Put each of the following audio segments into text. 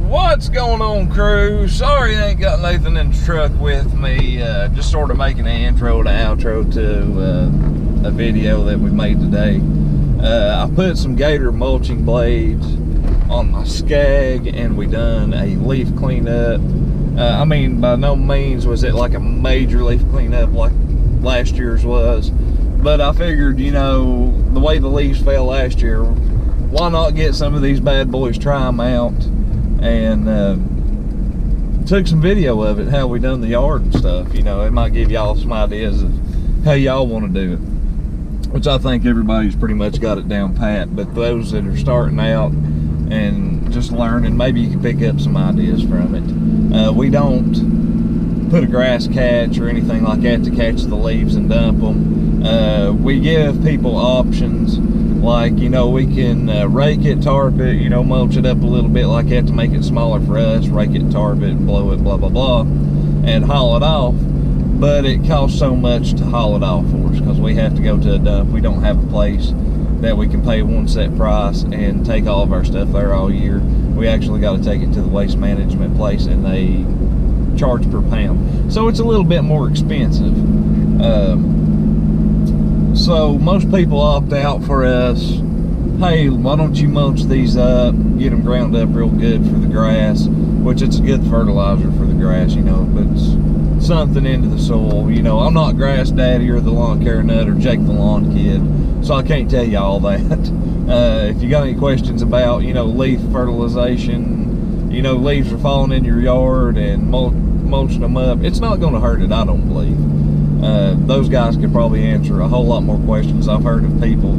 What's going on, crew? Sorry I ain't got Nathan in the truck with me. Just sort of making an intro to outro to a video that we made today. I put some GATOR mulching blades on my scag and we done a leaf cleanup. I mean, by no means was it like a major leaf cleanup like last year's was, but I figured, you know, the way the leaves fell last year, why not get some of these bad boys, try them out, and took some video of it, how we done the yard and stuff. You know, it might give y'all some ideas of how y'all want to do it, which I think everybody's pretty much got it down pat, but those that are starting out and just learning, maybe you can pick up some ideas from it. We don't put a grass catch or anything like that to catch the leaves and dump them. We give people options, like, you know, we can rake it, tarp it, you know, mulch it up a little bit like that to make it smaller for us, rake it, tarp it, blow it, blah, blah, blah, and haul it off. But it costs so much to haul it off for us because we have to go to a dump. We don't have a place that we can pay one set price and take all of our stuff there all year. We actually got to take it to the waste management place and they charge per pound. So it's a little bit more expensive. So most people opt out for us, hey, why don't you mulch these up, get them ground up real good for the grass, which it's a good fertilizer for the grass, you know, but it's something into the soil. You know, I'm not Grass Daddy or the Lawn Care Nut or Jake the Lawn Kid, so I can't tell you all that. If you got any questions about, you know, leaf fertilization, you know, leaves are falling in your yard and mulching them up, it's not going to hurt it, I don't believe. Those guys could probably answer a whole lot more questions. I've heard of people,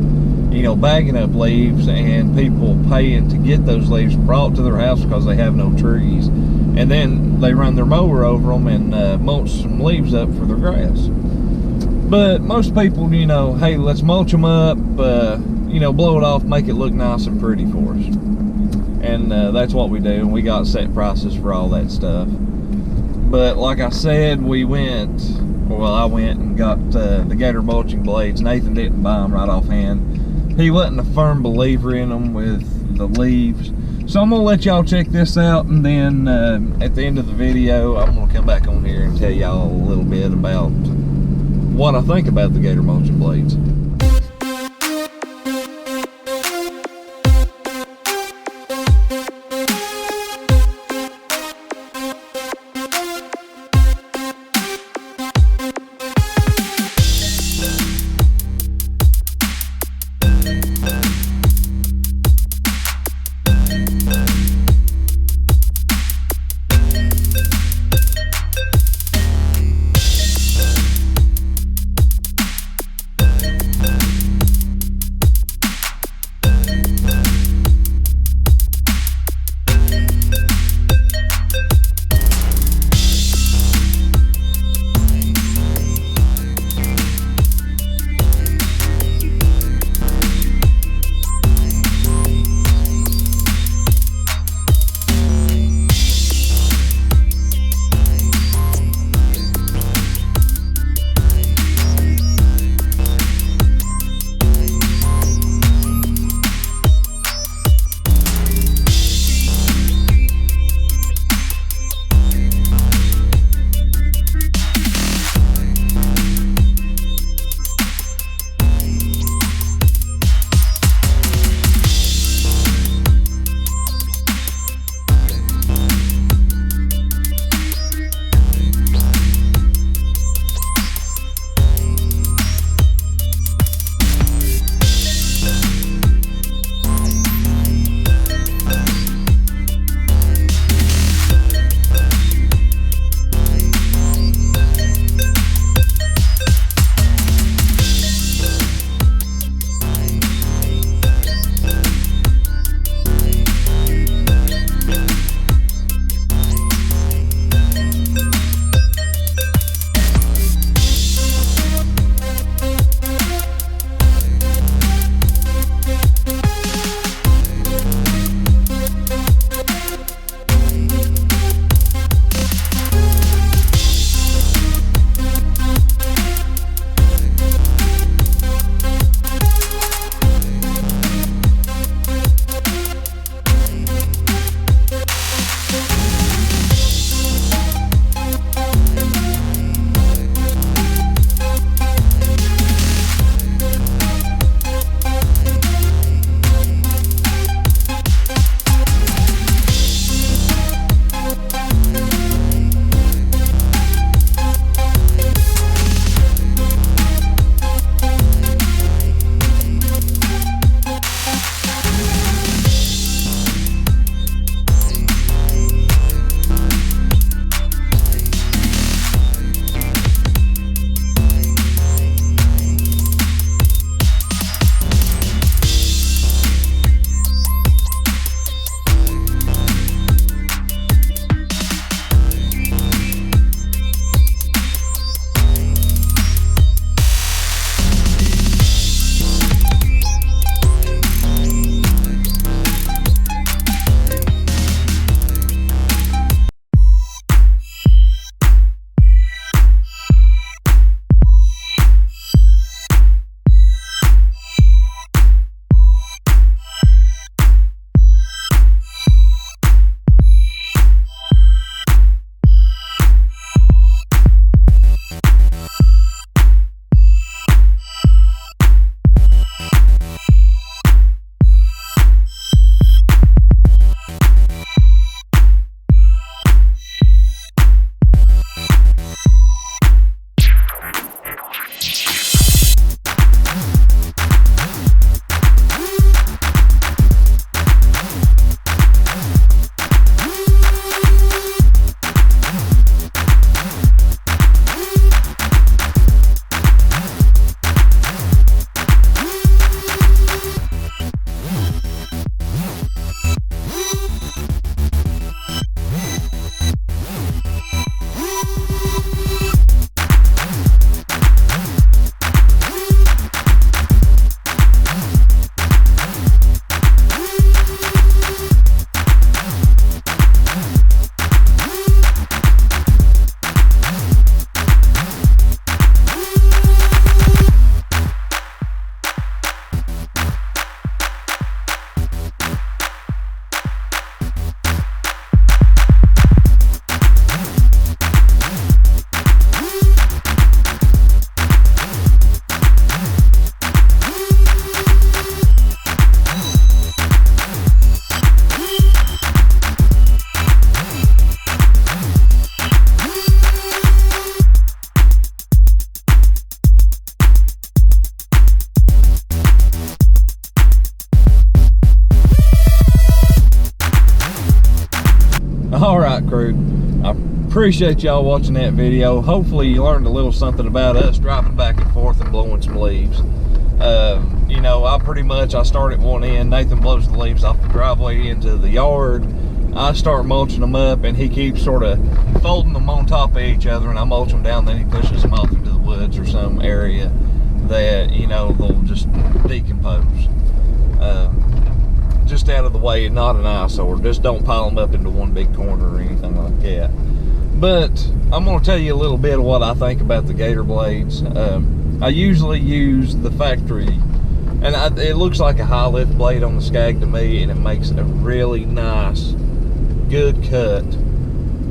you know, bagging up leaves and people paying to get those leaves brought to their house because they have no trees, and then they run their mower over them and mulch some leaves up for their grass. But most people, you know, hey, let's mulch them up, you know, blow it off, make it look nice and pretty for us. And that's what we do, and we got set prices for all that stuff. But like I said, I went and got the GATOR mulching blades. Nathan didn't buy them right offhand. He wasn't a firm believer in them with the leaves. So I'm gonna let y'all check this out, and then at the end of the video, I'm gonna come back on here and tell y'all a little bit about what I think about the GATOR mulching blades. appreciate y'all watching that video. Hopefully you learned a little something about us driving back and forth and blowing some leaves. You know, I start at one end, Nathan blows the leaves off the driveway into the yard. I start mulching them up, and he keeps sort of folding them on top of each other, and I mulch them down, then he pushes them off into the woods or some area that, you know, they'll just decompose. Just out of the way and not an eyesore. Just don't pile them up into one big corner or anything like that. But I'm going to tell you a little bit of what I think about the Gator blades. I usually use the factory, and it looks like a high lift blade on the Scag to me, and it makes a really nice, good cut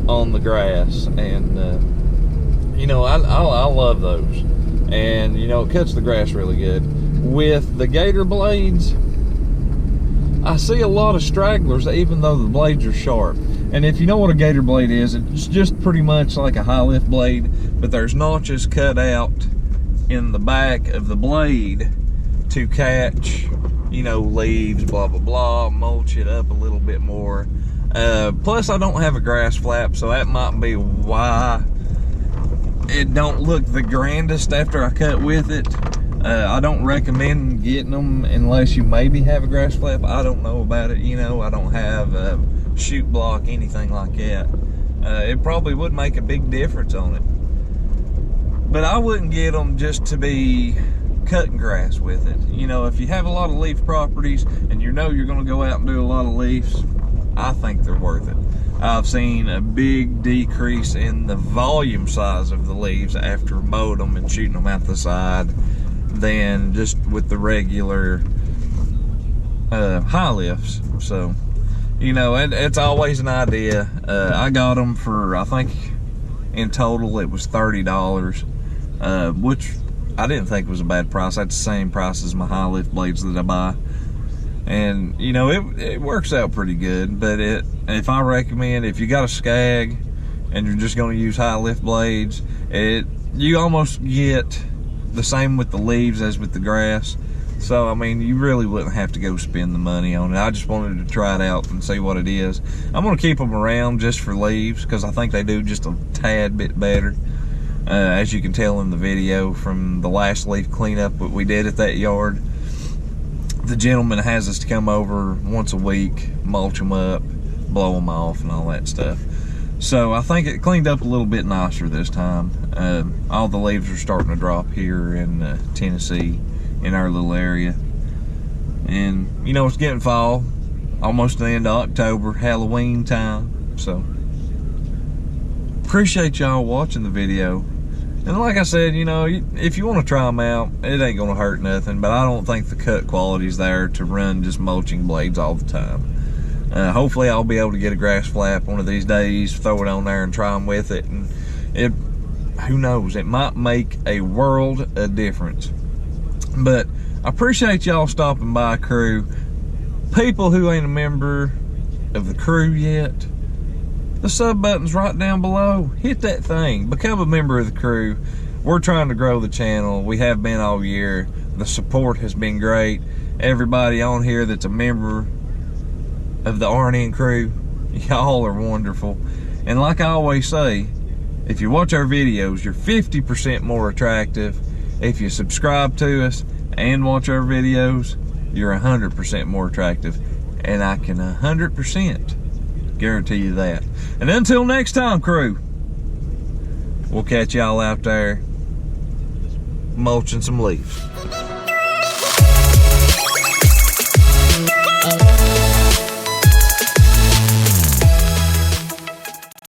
on the grass. And you know, I love those, and you know, it cuts the grass really good. With the Gator blades, I see a lot of stragglers even though the blades are sharp. And if you know what a Gator blade is, it's just pretty much like a high lift blade, but there's notches cut out in the back of the blade to catch, you know, leaves, blah blah blah, mulch it up a little bit more. Plus I don't have a grass flap, so that might be why it don't look the grandest after I cut with it. I don't recommend getting them unless you maybe have a grass flap. I don't know about it, you know. I don't have a chute block, anything like that. It probably would make a big difference on it. But I wouldn't get them just to be cutting grass with it. You know, if you have a lot of leaf properties and you know you're going to go out and do a lot of leaves, I think they're worth it. I've seen a big decrease in the volume size of the leaves after mowing them and shooting them out the side than just with the regular high lifts. So, you know, it's always an idea. I got them for, I think in total it was $30, which I didn't think was a bad price. That's the same price as my high lift blades that I buy. And you know, it works out pretty good. But if I recommend, if you got a Scag and you're just going to use high lift blades, you almost get the same with the leaves as with the grass. So I mean, you really wouldn't have to go spend the money on it. I just wanted to try it out and see what it is. I'm going to keep them around just for leaves because I think they do just a tad bit better. As you can tell in the video from the last leaf cleanup that we did at that yard, the gentleman has us to come over once a week, mulch them up, blow them off and all that stuff. So I think it cleaned up a little bit nicer this time. All the leaves are starting to drop here in Tennessee, in our little area. And you know, it's getting fall, almost the end of October, Halloween time. So appreciate y'all watching the video. And like I said, you know, if you want to try them out, it ain't gonna hurt nothing. But I don't think the cut quality's there to run just mulching blades all the time. Hopefully I'll be able to get a grass flap one of these days, throw it on there and try them with it, and who knows, it might make a world of difference. But I appreciate y'all stopping by, crew. People who ain't a member of the crew yet, the sub button's right down below. Hit that thing, become a member of the crew. We're trying to grow the channel. We have been all year. The support has been great. Everybody on here that's a member of the RN crew, y'all are wonderful. And like I always say, if you watch our videos, you're 50% more attractive. If you subscribe to us and watch our videos, you're 100% more attractive. And I can 100% guarantee you that. And until next time, crew, we'll catch y'all out there mulching some leaves.